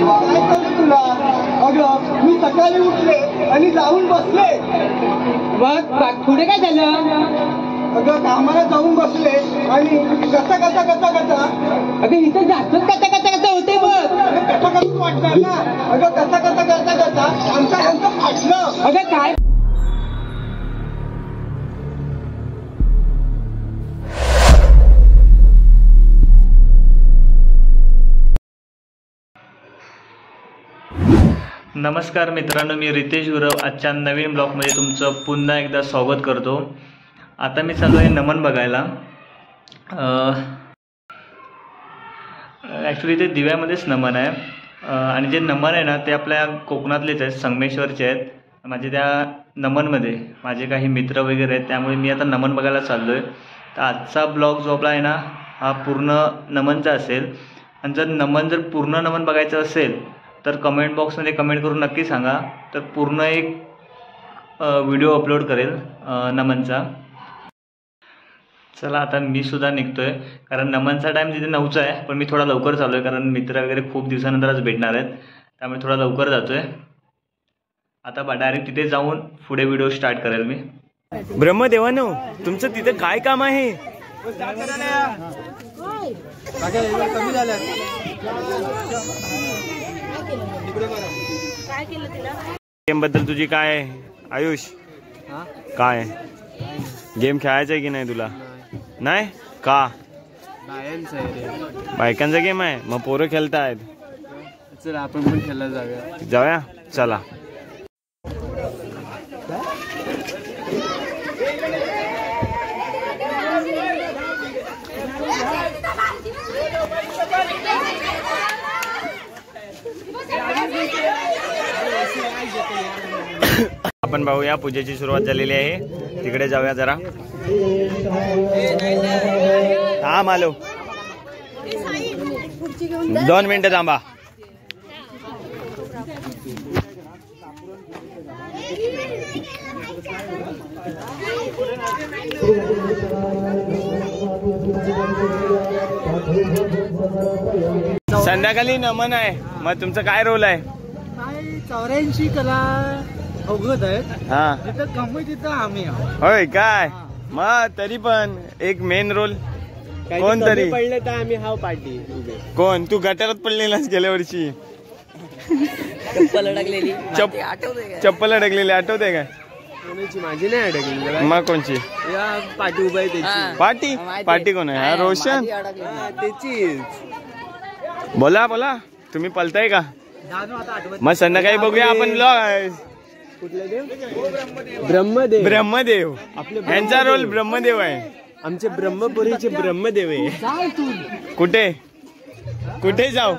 काय सांगू तुला? अगं मी सकाळी उठले आणि जाऊन बसले. मग पुढे काय झालं? अगं कामाला जाऊन बसले आणि कसा अगं इथं जास्तच कसा होते बघ. कसा वाटणार ना. अगं कसा आमच्या यांचं फाटलं. अगं काय नमस्कार मित्रांनो, मी रितेश गुरव आजच्या नवीन ब्लॉगमध्ये तुमचं पुन्हा एकदा स्वागत करतो. आता मी चाललो आहे नमन बघायला. ॲक्च्युली ते दिव्यामध्येच नमन आहे आणि जे नमन आहे ना ते आपल्या कोकणातलेच आहेत, संगमेश्वरचे आहेत. माझे त्या नमनमध्ये माझे काही मित्र वगैरे आहेत, त्यामुळे मी आता नमन बघायला चाललो आहे. तर आजचा ब्लॉग जो आपला आहे ना हा पूर्ण नमनचा असेल. आणि जर पूर्ण नमन बघायचं असेल तर कमेंट बॉक्समध्ये कमेंट करून नक्की सांगा. तर पूर्ण एक व्हिडिओ अपलोड करेल नमनचा. चला आता मी सुद्धा निघतो आहे, कारण नमनचा टाईम तिथे 9चा आहे, पण मी थोडा लवकर चालू आहे कारण मित्र वगैरे खूप दिवसानंतरच भेटणार आहेत, त्यामुळे थोडा लवकर जातो आहे. आता डायरेक्ट तिथे जाऊन पुढे व्हिडिओ स्टार्ट करेल मी. ब्रह्मदेवानो, तुमचं तिथे काय काम आहे? गेम बद्दल तुझी काय आहे आयुष? काय गेम खेळायचा आहे की नाही तुला? नाही का? बायकांचा गेम आहे, मग पोरं खेळतायत. चला आपण पण खेळायला जाऊया. चला आपण पाहूया. पूजेची सुरुवात झालेली आहे, तिकडे जाऊया जरा. हा मालो 2 मिनिटं थांबा. संध्याकाळी नमन आहे, मग तुमचं काय रोल आहे? 84 कला अवगत आहेत. हा जिथं कमी तिथं आम्ही आहोत. होय काय? मग तरी पण एक मेन रोल कोण तरी पडले तर आम्ही हाव पार्टी. कोण? तू गटारात पडलेलास गेल्या वर्षी. चप्पल अडकलेली चप्पल अडकलेली आठवते काय? माझी नाही अडकली. मग कोणची पार्टी उभा आहे त्याची. पार्टी कोण आहे? हा रोशन. त्याची बोला तुम्ही पलताय का? मग संध्याकाळी बघूया आपण ब्लॉग. ब्रह्मदेव यांचा रोल ब्रह्मदेव आहे. आमचे ब्रह्मपुरीचे ब्रह्मदेव आहे. कुठे जाऊ?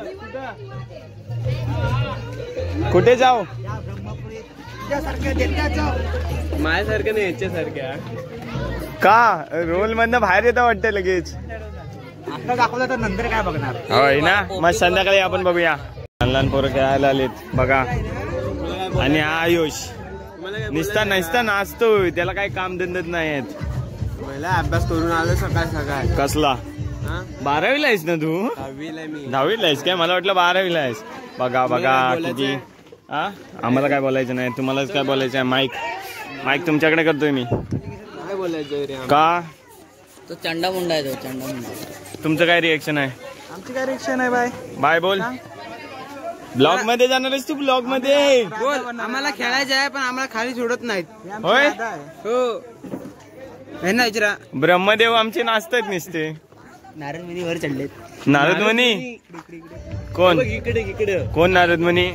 माझ्यासारखं नाही, याच्यासारख्या. का रोल मधनं बाहेर येतं वाटतं लगेच? आता दाखवलं तर नंतर काय बघणार? होय ना. मग संध्याकाळी आपण बघूया. लहान पोरं खेळायला आलेत बघा. आणि हा आयुष निसता नाचतोय, त्याला काही काम धंदत नाही. मला अभ्यास करून आलो सकाळ. कसला? 12वीला आहेस ना तू? 10वीला आहेस काय? मला वाटलं 12वीला आहेस. बघा किती. आम्हाला काय बोलायचं नाही, तुम्हालाच काय बोलायचं आहे? माईक तुमच्याकडे करतोय मी. काय बोलायचं का? तो चंडा मुंडा आहे. तो तुमचं काय रिएक्शन आहे? आमची काय रिएक्शन आहे? बाय बोल. ब्लॉग मध्ये जाणार आहेस तू? ब्लॉग मध्ये बोल. आम्हाला खेळायचं आहे, पण आम्हाला खाली सोडत नाहीत. होय हो ना. विचारा. ब्रह्मदेव आमचे नाचतात नुसते. नारदमुनी वर चढलेत. नारदमुनी कोण? इकडे कोण नारदमुनी?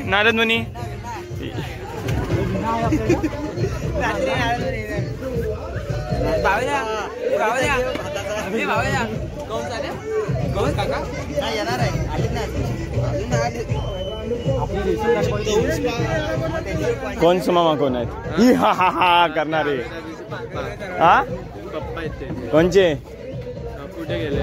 कोण सुमामा कोण आहेत? ही हा करणारे. हा कोणचे? कुठे गेले?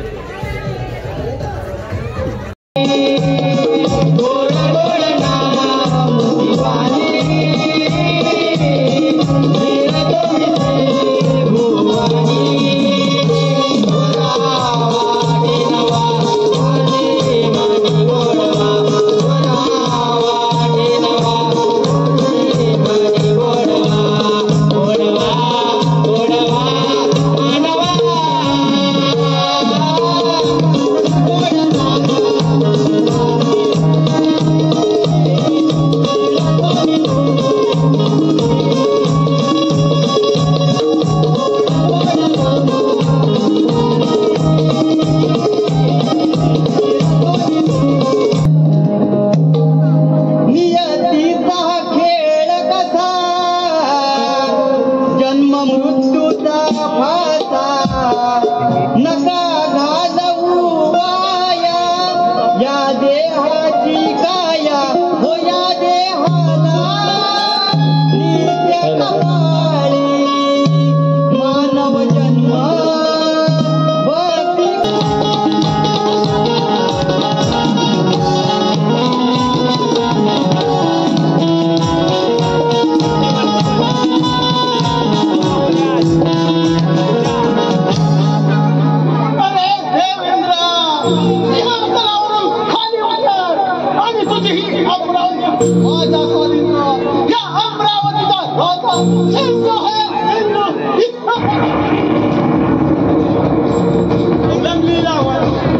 सिंहासनावरून खाली उतर आणि तुझी ही अमरावती माझ्या स्वाधीन कर. या अमरावतीचा राजा सिंधू आहे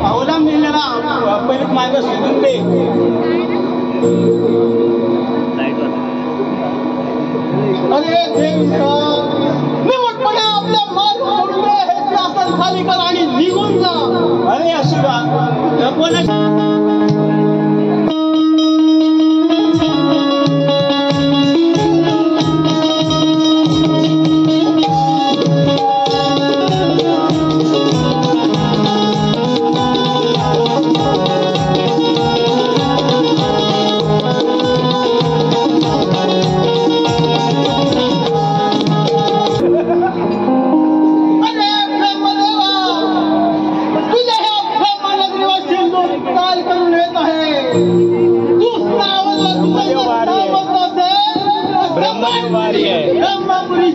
अवलंबलेला पहिलेच मागे सोडून दे. अरे देवीचा निवडपणे आपल्या मार्ग सोडून दे. हे शासन खाली कर आणि निघून जा. अरे अशुभा कोणा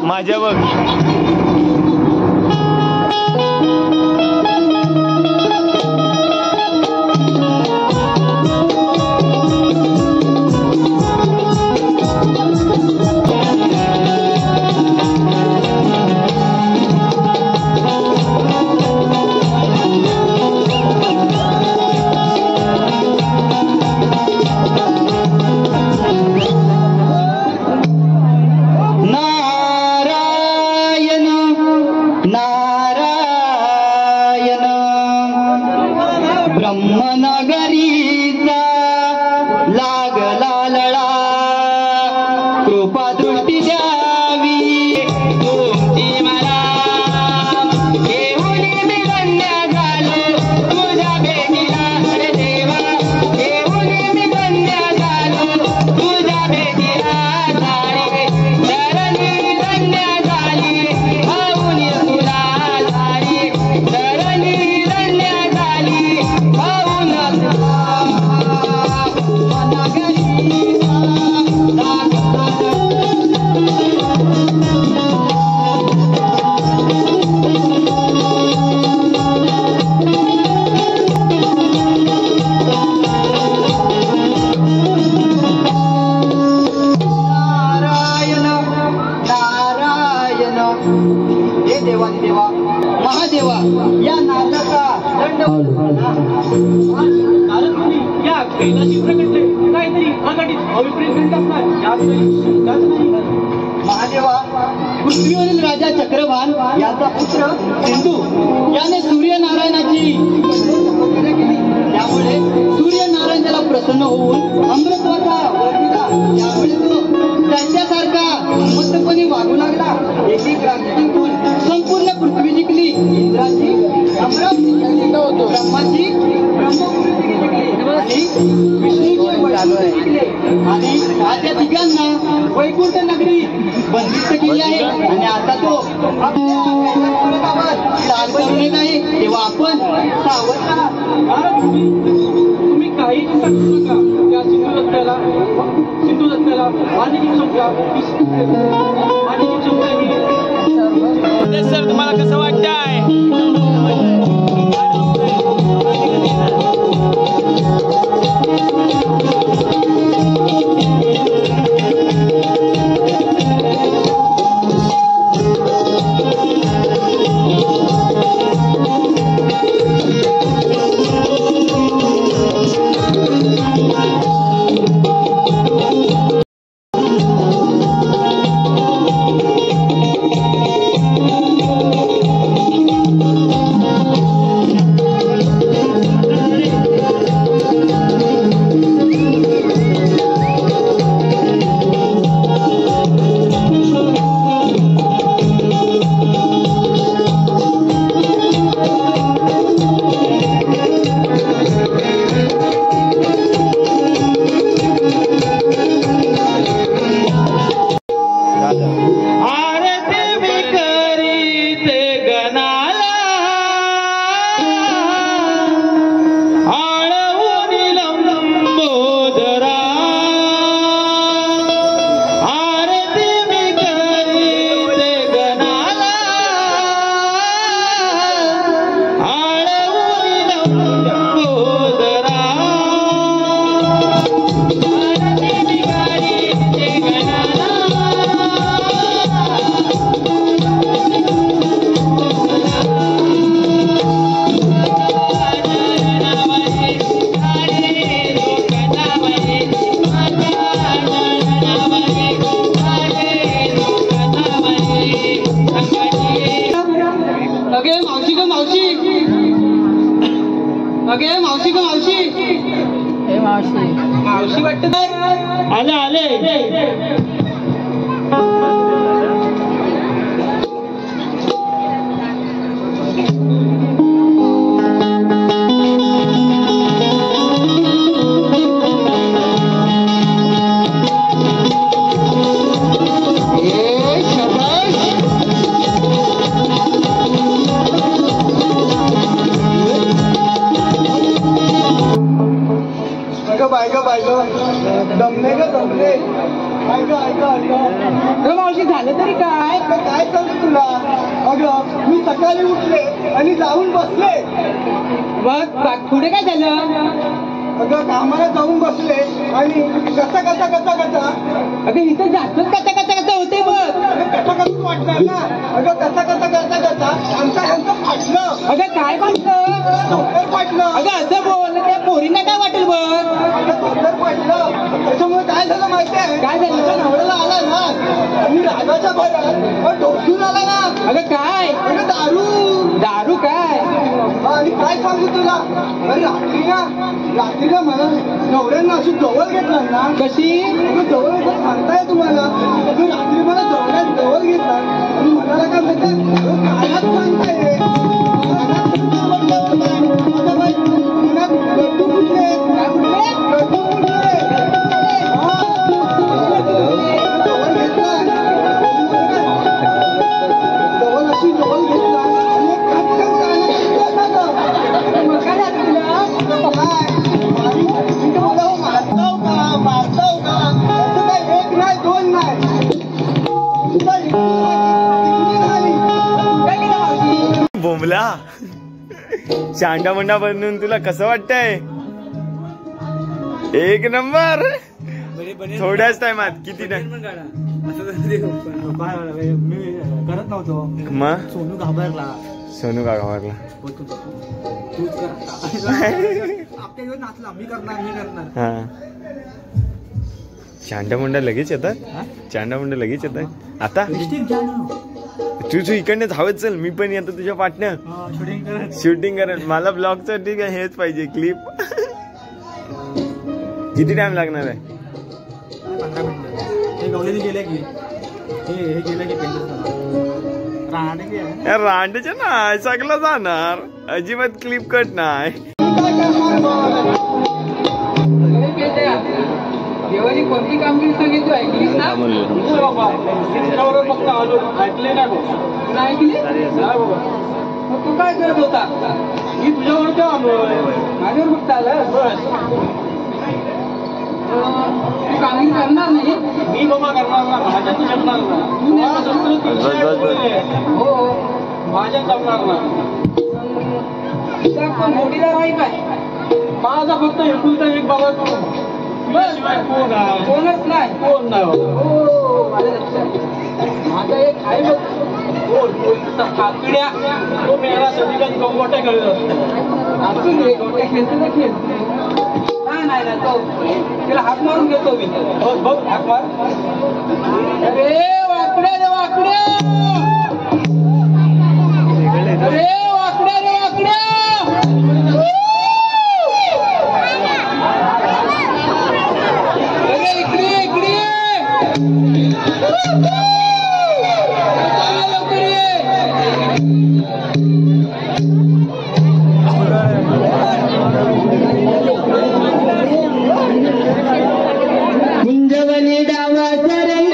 माझ्या बघ. ब्रह्मनगरीचा लागला लळा कृपा दृष्टी द्यावी तुमची मला घेऊन मी धन्य झालो तुझ्या भेटीला रे देवा घेऊन मी धन्य झालो तुझ्या भेटीला सारी धरणी धन्य झाली भाऊनी तुला सारी धरणी धन्य झाली भाऊन देवा महादेवा या नाथाचा दंड या कैलाशी प्रकटले काहीतरी अघटित अविपरीत घडत असणार. महादेवा पृथ्वीवरील राजा चक्रवान याचा पुत्र सिंधू याने सूर्यनारायणाची केली. त्यामुळे सूर्यनारायण त्याला प्रसन्न होऊन अमृतवाचा वर दिला. त्यामुळे तो त्यांच्यासारखा उन्मत्तपणे वागू लागला. एक एक राज्य जिंकून संपूर्ण पृथ्वी जिंकली. इंद्राची अमरावती जिंकली, ब्रह्माची ब्रह्मपुरी जिंकली आणि विष्णूची वैकुंठ जिंकले. आणि आज या तिघांना वैकुंठ नगरी बंदिस्त केली आहे. आणि आता तो आपल्या पर्वतावर चाल करून येत आहे. तेव्हा आपण सावध राहा. तुम्ही काही चिंता करू नका. त्या सिंधू दत्ताला आणि सर तुम्हाला कसं वाटतंय? अगे मावशी ग मावशी मावशी वाटत आले मावशी झालं तरी काय सांगू तुला. अगं मी सकाळी उठले आणि जाऊन बसले. मग पुढे काय झालं? अगं कामाला जाऊन बसले आणि कसा अगं इथं जास्तच कसा होते बघ. कसा वाटणार ना. अगं कसा आमचा फाटलं. अगं काय फाटलं. अगं असं बोल त्या पोरींना काय वाटेल बघ. फाटलं त्याच्यामुळे काय झालं माहिती आहे? काय झालं? नवऱ्याला आला ना आणि रागाच्या भरात ढोसून आला ना. अगं काय? अगं दारू काय? आणि काय सांगू तुला. अरे रात्रीला मला नवऱ्यांना अशी जवळ घेतलं ना. कशी जवळ घेतलं सांगताय तुम्हाला. रात्री मला जवळ घेतला आणि म्हणाला काय म्हणतात कानात सांगताय लड्डू कुठले बोंबला शांडा मंडा बनवून तुला कसं वाटतंय? एक नंबर. थोड्याच टाइमात किती टाइम करत नव्हतो. मग सोनू घाबरला. नाचला मी करणार. हा चांडा मुंडा लगेच येतात. आता तू इकडनं धावत चल. मी पण येतो तुझ्या पार्टनर. शूटिंग करत. मला ब्लॉगचं ठीक आहे हेच पाहिजे क्लिप. किती टाइम लागणार आहे? 15 मिनिटं. गेले की रांडेचे नाही सगळं जाणार. अजिबात क्लिप कट नाही. देवानी कोणती कामगिरी सांगितली ऐकलीस ना? फक्त आलो ऐकले नाही. मग तू काय करत होता? मी तुझ्यावर का माझ्यावर फक्त आलं. तू कामगिरी करणार नाही? मी बाबा करणार ना. माझ्यात जमणार ना. हो माझ्यात जमणार ना. कोण मोठीदार आहे काय? माझा फक्त एकुलता एक बाबा तू. कोणच नाही. कोण नाही हो माझ्या लक्षात. माझा एक आहे बघ काकड्या. तो मेरा कधी कधी गोट्या खेळत असतो. गोट्या खेळतो ना खेळ. नाही तो त्याला हात मारून घेतो मी. बघ हात मार. अरे वाकड्या रे वाकड्या. अरे वाकड्या रे वाकड्या. अरे इकडे कुंजवनी डावाचा रंग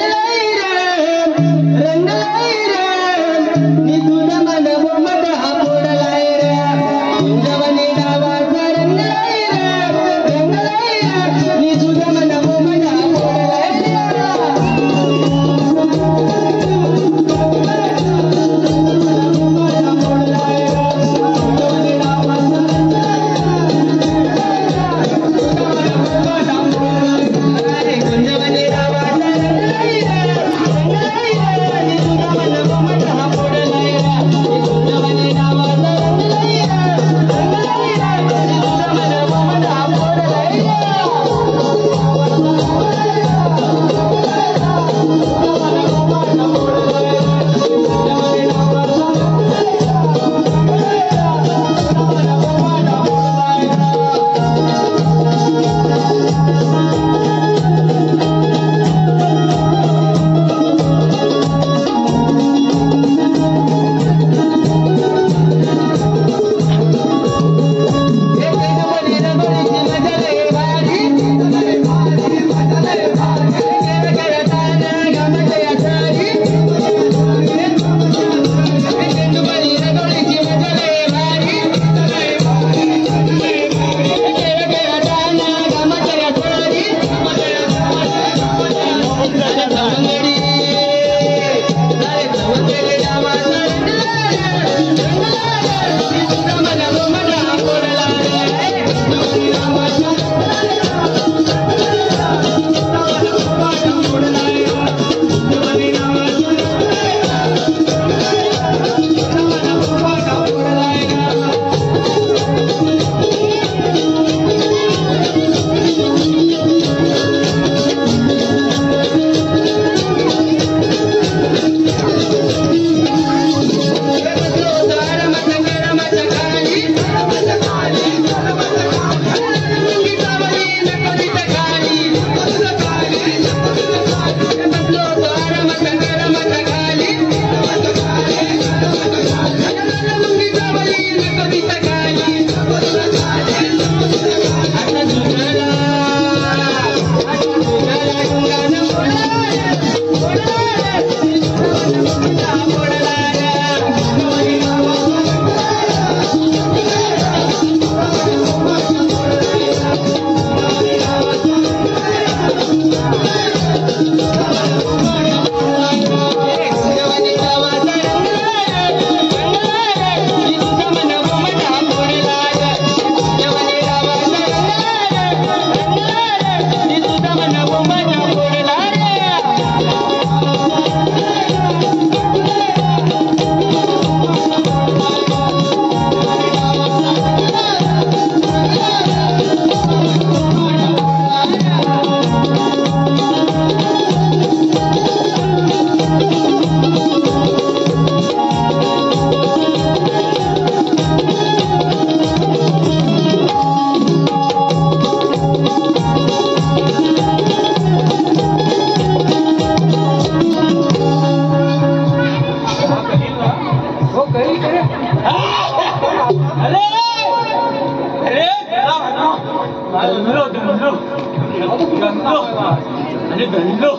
आणि धनलो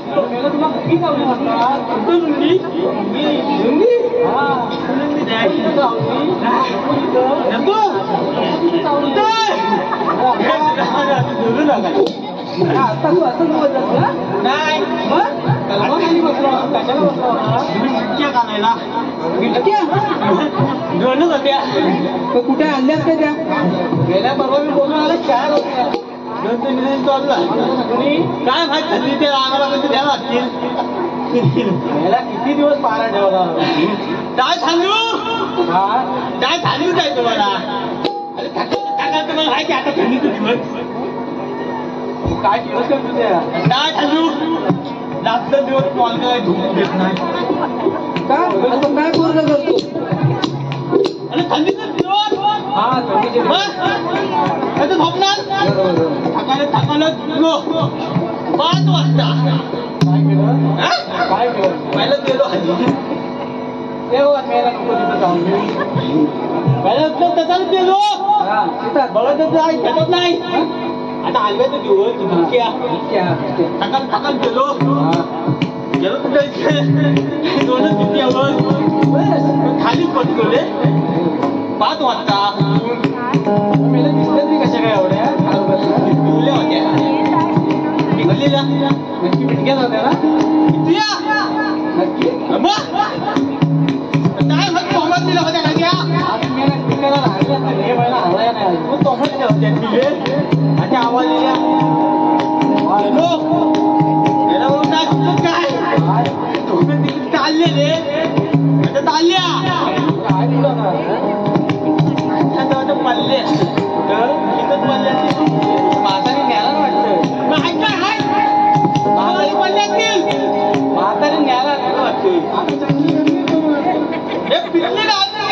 तुला किती चावली म्हणतात रुंदी रुंदी आता तू असं बोलत नाही मग कशाला बसला कानायला दोनच होत्या कुठे आणल्यास का त्या गेल्या परवा मी बोलून आला 4 होत्या 2-3 दिवस चालला काय माहित थंडी ते आम्हाला कधी द्यावं लागतील याला किती दिवस पारा ठेवला काय सांगू काय सांगू काय तुम्हाला अरे तुम्हाला माहिती आता थंडीचे दिवस काय दिवस करतो त्या काय सांगू जास्त दिवस कॉल काय झोपू देत नाही का असं काय पूर्ण करतो अरे थंडीचे दिवस हा थंडीचे दिवस झोपणार थकायला 5 वाजता काय केलं पहिलं गेलो तेव्हा मेला नको तिथं जाऊन पहिलं तसाच गेलो बघत भेटत नाही आता आलव्याचा दिवस थकाल गेलो गेलो कुठे 2 खाली पटकवले 5 वाजता मेला दिसलं तरी कशा काय एवढ्या बिघडल्या होत्या बिघडलेल्या नक्की बिटक्याच होत्या ना नक्की काय फक्त तोमत दिल्या होत्या होत्या आवाज काय चाललेले आता चालल्या पल्ले इथंच पल्ल्यात म्हातारी न्यायला वाटतं म्हातारी पल्ल्यातील म्हातारी न्यायला वाटतं पिल्ली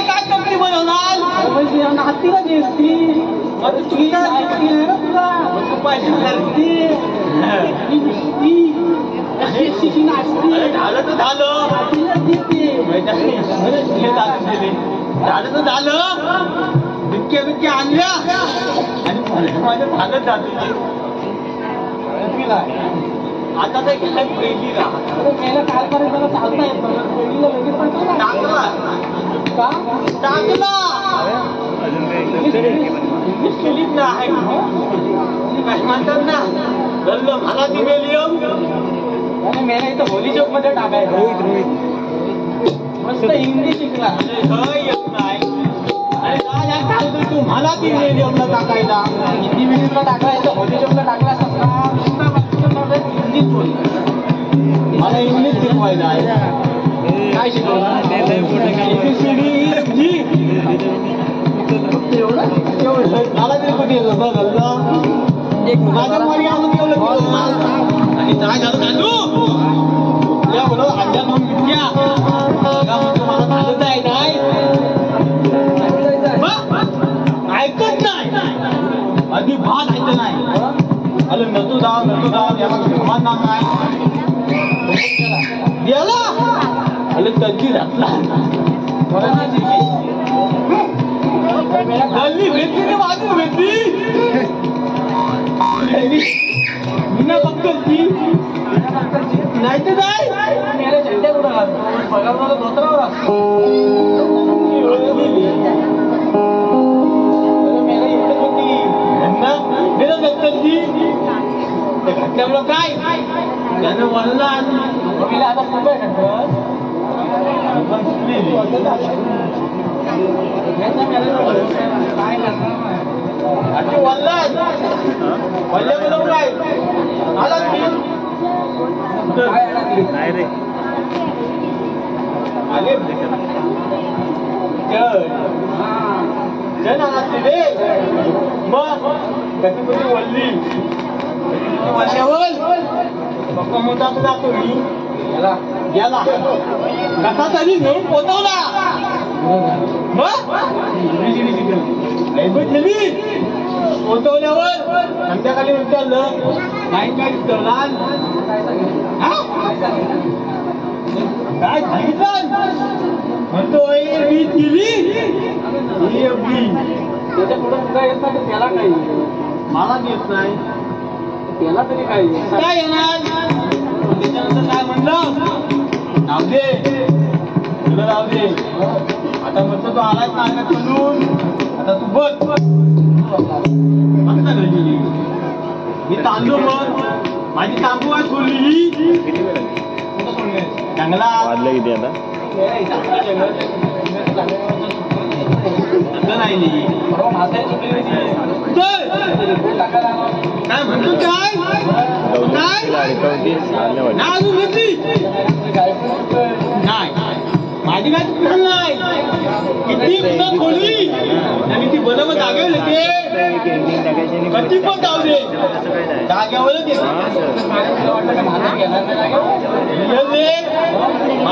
काय कंपनी बनवणार हत्तीला दिसती पैसे धरती झालं तर झालं झालं तर झालं बिटक्या आणल्या आणि माझ्या झालं जातो आता तर गेला पहिलीला काय करायचं चालता येत पहिलीला लगेच पण टाकला केलीच नाही काय म्हणतात ना गल्ल मला ती मेलियम मेला इथं होली चौक मध्ये टाकायचं मस्त हिंदी शिकला येत नाही तुम्हाला ती मेलियमला टाकायला हिंदी मिडियमला टाकायचं होली चौकला टाकला हिंदीच बोल मला इंग्लिश शिकवायला आहे काय शिकवलं मला तरी कुठे येतो माझ्या मध्ये आणि काय झालं चालू या बोलो अंड्या म्हणून विद्या मला झालं जाय नाही ऐकत नाही आधी भात ऐकत नाही अरे नतू जाव याला समान नाम नाही गेला अरे तज्जी घातला गल्ली भेटली रे बाजू भेटली मीना बक्कलची नाही तर जाय मेरे झंडे कुठं बघा मला धोत्रावर असतो मेला इकडे होती मीना बक्कलची घातल्यामुळं काय त्यानं वळला आता कुठे नाही रे आले जण आले रे मग कधी कधी वल्ली पक्का मोठा जातो मी गेला कसा तरी नेऊन पोचवला पोचवल्यावर संध्याकाळी विचारलं नाही काय लाल काय सांगितलं म्हणतो मी दिली त्याच्या पुढे सुद्धा येत नाही त्याला काही मला येत नाही त्याला तरी काय येणार त्याच्यानंतर काय म्हणलं राहू दे तुला राहू दे आता म्हणतो तो आलाच मार्गात म्हणून आता तू बघ मी तांदूळ मग माझी तांबू आहे सोडली जंगला वाजलं किती आता नाही काय म्हणतो काय नाही माझी काय चुकलं नाही किती पुन्हा खोली आणि ती बनवत जागेवर येते कधी पण जाऊ दे जागेवरच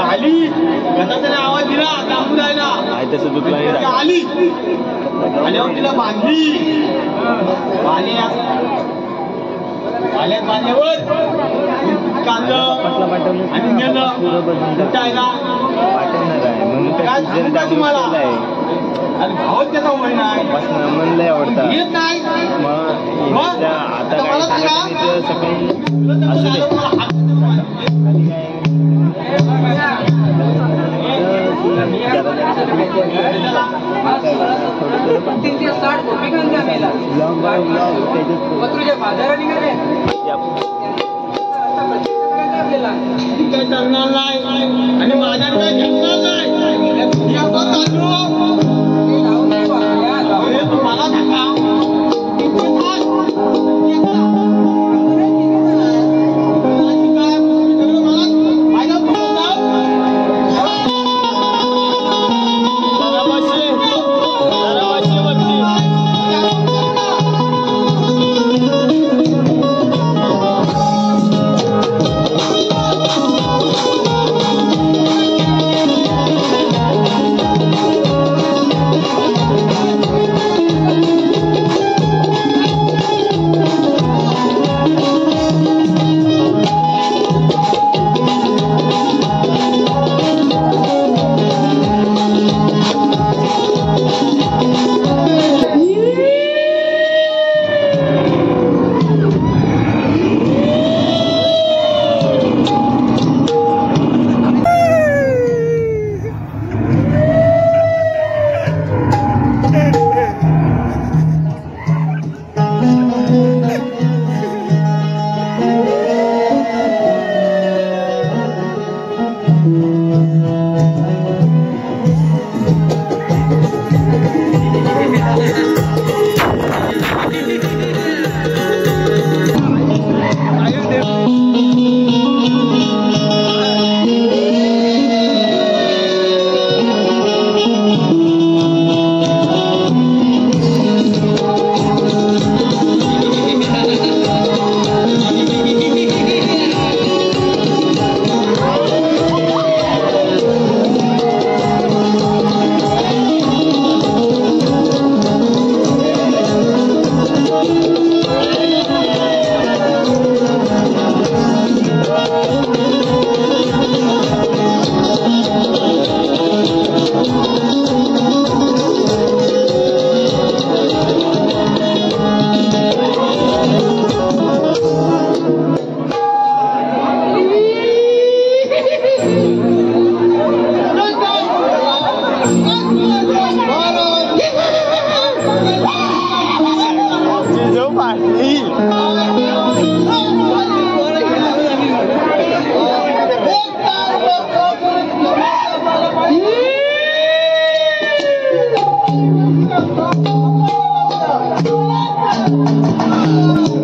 आली त्याचा आवाज दिला दाखवू जायला आली आणि तिला बांधली आल्यात बांधल्यावर कांदं आणि नेलं उठायला काय तुम्हाला आणि भावच त्याचा वय नाही म्हणलंय आवडतं येत नाही मग आता काय सकाळी असू दे काय करणार नाही आणि माझ्या काय घेणार नाही तुम्हाला सांगा Thank you.